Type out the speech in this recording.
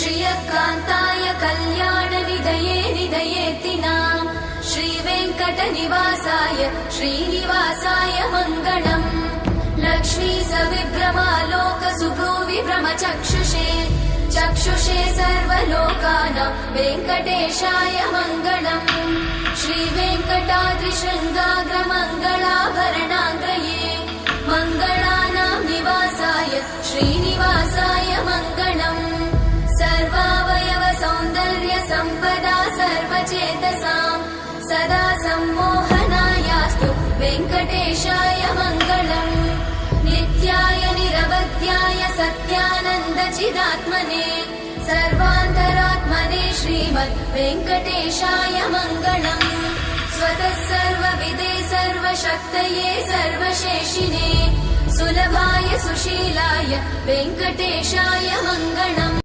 श्रियकान्ताय कल्याणनिधये निधयेतिनाम् श्रीवेङ्कटनिवासाय श्रीनिवासाय मङ्गलम् लक्ष्मी सविभ्रमालोकसुभ्रूविभ्रमचक्षुषे चक्षुषे सर्वलोकानां वेङ्कटेशाय मङ्गलम् श्रीवेङ्कटाद्रिशृङ्गाग्रमङ्गलाभरणाङ्ग्रये मङ्गलानां निवासाय श्रीनिवासाय मङ्गलम् सर्वावयव सौन्दर्य सम्पदा सर्वचेतसां सदा सम्मोहनायास्तु वेङ्कटेशाय मङ्गलम् नित्याय निरवध्याय सत्यानन्दचिदात्मने सर्वान्तरात्मने श्रीमद् वेङ्कटेशाय मङ्गलम् स्वतः सर्वविदे सर्वशक्तये सर्वशेषिने सुलभाय सुशीलाय वेङ्कटेशाय मङ्गलम्।